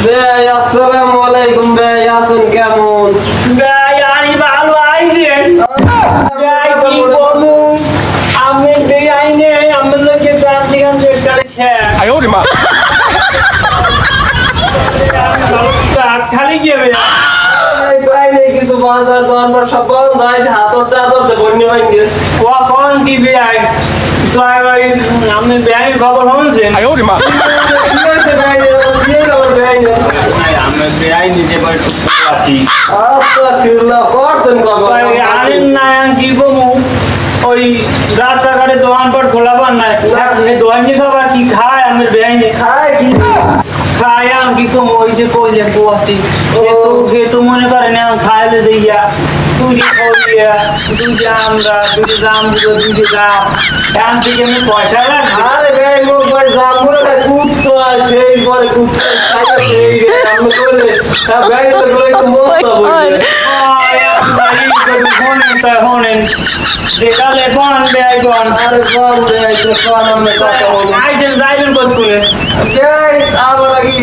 ভাই আসসালামু আলাইকুম ভাই আছেন কেমন ভাই আমি ভালো আইছেন ভাই কি বলবো আমি বেআইনে আমাদেরকে গান দিগান করছে 哎呦我的妈！ খালি কি হবে ভাই নেই কিছু বাজার দোকান সব বন্ধ হয়েছে হাততে বন্যা ভাঙ্গে কখন কি বেআই তো আমি বেআইনের খবর শুনছেন 哎呦我的妈！ কি হয়েছে ভাই ভাই আমি বেআই নিজে বসে আছি আস্তাগফিরুল্লাহ করছেন কবে আরেন না কি কমু ওই রাস্তাঘাটে দোকানপাট খোলাবার নাই দোকান নিয়ে খাবার কি খায় আমি বেআইনে খায় কি খায় আমি কি কমু ওই যে কইলে পোয়াতি তো মনে করে না খাইলে দিয়া তুই খাইয়া তুই যে আমরা তুই জাম দিব তুই যে জাম এখান থেকে আমি পয়সা লাগবে আরে ভাই লোক ভাই জামুরে ভাই কুত্তো আছে এই পরে কুত্তো খাইছে এই আমি বলে তা ভাই তো বলে একটু মস্ত বলে হনেন যেকালে কোন বেআই কোন আরে কোন ভাই তো কোন আমি কথা বলি আইছেন যাইবেন কত করে এই আবার কি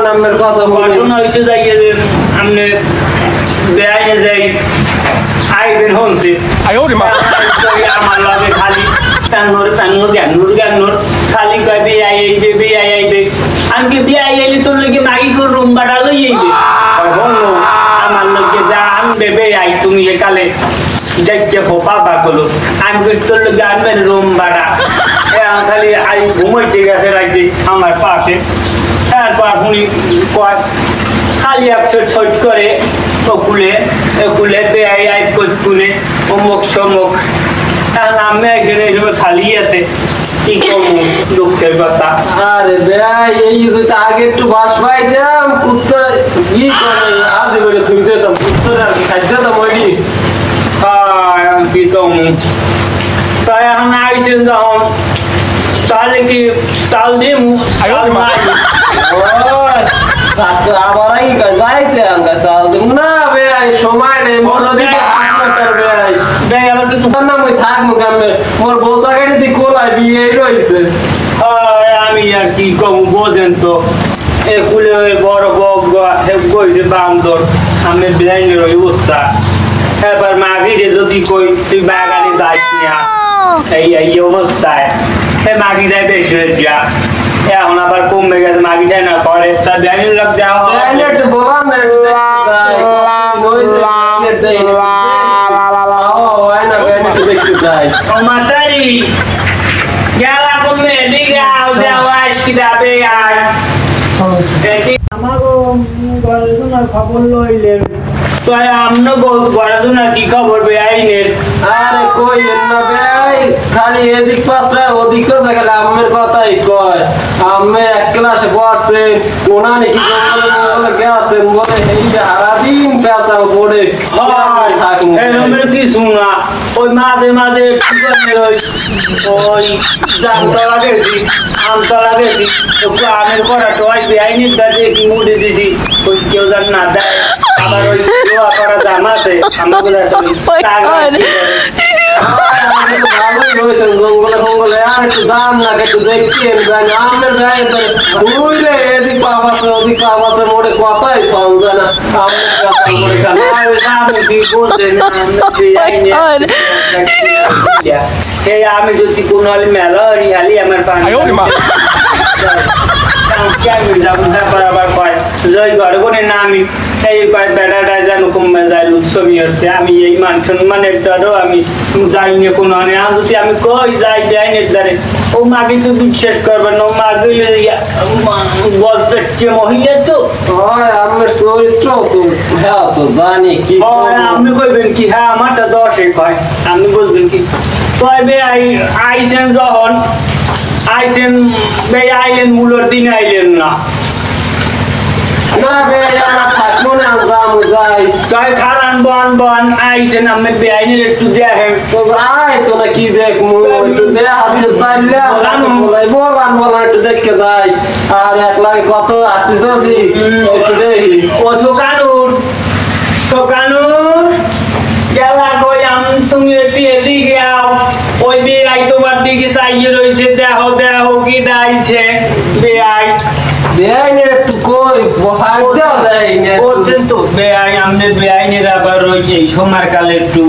নামের কথা বলি ঘটনা হয়েছে যাই আপনি বেআইনে যাই আইবেন হনছে 哎呦我的妈！ আমার লাগে খালি জ্ঞানোর খালি কয় বেআই আইবে আমি কি বেআই আইলে তোর লগে মাগি করে রুম ভাড়া লই আইবে আমার লগে যা আনবে বেআই তুমি একালে দেখে বাবা গুলো আমি তোর লগে আনবেন রুম ভাড়া খালি আই ঘুমাইতে গেছে রাইতে আমার পাশে তারপর শুনি কয় খালি একশো ছট করে কুলে বেআই আই কুলে অমুক সমুক আমি একজন এইভাবে খালি আছে কি করবো দুঃখের কথা আরে ভাই এই যদি আগে একটু বাস পাইতাম কুত্তা কি করে আজ বলে তুমি দিতাম কুত্তা আর কি খাইতে দিতাম ওই কি করবো তাই এখন আইছেন যখন তাহলে কি চাল দিয়ে আবার আগে যাইতে আমরা চাল না ভাই সময় নেই মনে দিতে ভাই আমার তো তোমার নাম ওই থাকবো গ্রামে মোর বসা গাড়ি দিয়ে কোলায় বিয়ে রয়েছে আমি আর কি কম বোঝেন তো এ কুলে বড় কইছে বান্দর আমি ব্লাইন্ডের ওই অবস্থা এবার মাগিরে যদি কই তুই বাগানে যাইস না এই অবস্থায় এ মাগি যায় বেশি হয়ে যা এখন আবার কমবে গেছে মাগি যায় না করে তা ব্লাইন্ডের লোক যাওয়া একটু বললাম না দেখতে চাই ও মাতারি গেলা কমে দিগা দেওয়া কিটা বেগাই আমাগো গড়াদুনার খবর লইলেন তো আমনো গড়াদুনার কি খবর বেআইনের আরে কই না ভাই খালি এদিক পাশে ওদিক পাশে গেলে আমের কথাই কয় আমি এক ক্লাসে পড়ছে কোনা নাকি জঙ্গলে গেছেন বলে এই যে সারাদিন পেশা পড়ে থাকুন এরমের কি শুনা ওই মাঝে মাঝে ওই জামতলা গেছি আমতলা গেছি একটু আমের করা টোয়াই বেআইনির দাঁড়িয়ে মুড়ে দিছি ওই কেউ যেন না দেয় আবার ওই লোয়া করা জাম আছে আমাকে ভালোই হয়েছেন জঙ্গলে ফঙ্গলে আর একটু দাম না একটু দেখছি আমের ভাই বুঝলে এদিক পাবাসে ওদিক পাবাসে মোড়ে কথাই সঞ্জয় না আমি যদি কোন মেলা হরিয়ালি আমার পানি বরাবর কয় জয় গড়গনে না আমি এই কয় বেড়াটা যেন কমে যায় উৎসবই হচ্ছে আমি এই মান সম্মানের দ্বারাও আমি যাই না কোনো যদি আমি কই যাই যাই না দ্বারে ও মাকে তো বিশ্বাস করবে না ও মাকে বলতে মহিলা তো হয় আমার চরিত্র তো হ্যাঁ তো জানি কি আপনি কইবেন কি হ্যাঁ আমারটা 10 কয় আপনি বুঝবেন কি কয়বে আইছেন যখন আইছেন বে আইলেন মূলর দিন আইলেন না না বে থাকবো না যাবো যাই তাই খারান বন আইছেন আমি বেআইনের একটু দেখেন তো আয় তো না কি দেখবো একটু দেখ আমি চাইলে বলান একটু দেখতে যাই আর এক লাগে কত আসিস একটু দেখি ও সোকানুর গেলা কই তুমি একটু এদিকে কইছে দেহ কি দাইছে বেআই বেআই নে একটু কই বহাই দাও দেই নে বলছেন তো বেআই আমনে বেআইনের আবার ওই এই সময়কালে একটু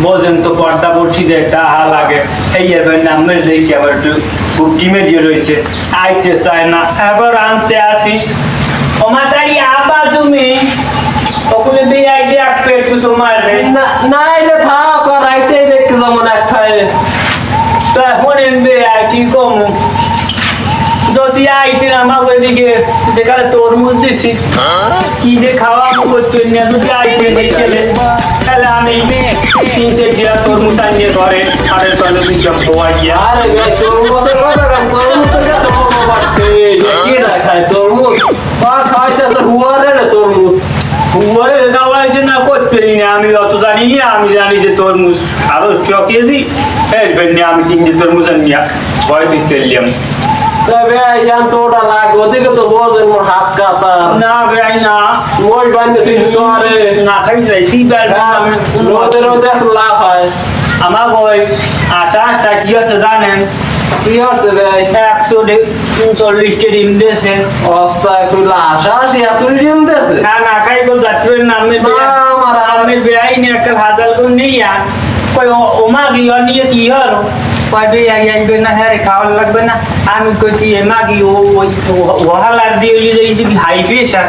বোঝেন তো পর্দা পড়ছি যে টাহা লাগে এই এবার নামের দেখি আবার একটু টিমে দিয়ে রয়েছে আইতে চায় না এবার আনতে আসি ওমাতারি আবার তুমি ওগুলো বেআই দেখবে একটু তোমার নাই রে থাক রাইতে দেখতে যাবো না খায় তা শোনেন বেআই কি কম যদি আইতেন আমার ওইদিকে যেখানে তরমুজ দিছি কি যে খাওয়া করছেন না যদি আইতেন দেখলে তাহলে আমি 3 জিরা তরমুজ আনিয়ে ঘরে আরের তলে দিলাম খোয়া গিয়া আরে ভাই তরমুজের কথা কাম তরমুজের কাছে মনে পড়ছে কি না খায় তরমুজ খাইতে হুয়ারে রে তরমুজ হুয়ারে খাওয়াইছে না করতেই না আমি অত জানি না আমি জানি যে তরমুজ আরো চকিয়েছি এর জন্য আমি 3 তরমুজ আনিয়া ভয় দিতে এলাম তবে ইয়ান তোটা লাগে ওদিকে তো বোঝেন মোর হাত কাটা না ভাই না মই বান্ধে তুই সরে না খাই যাই তুই রোদে রোদে লাভ হয় আমার বই আশাসটা কি হচ্ছে জানেন কি হচ্ছে ভাই 140 ডিম দিয়েছে অবস্থা একটু আশা আসি এত ডিম দিয়েছে না খাই তো যাত্রের নামে আমার আমি বেআই নিয়ে একটা হাজার করে নিয়ে কই ওমা গিয়ে নিয়ে কি হলো কয়বে আইবে না হ্যাঁ খাওয়ার লাগবে না আমি কইছি এমা গিয়ে ও হালার দিয়ে হাই প্রেশার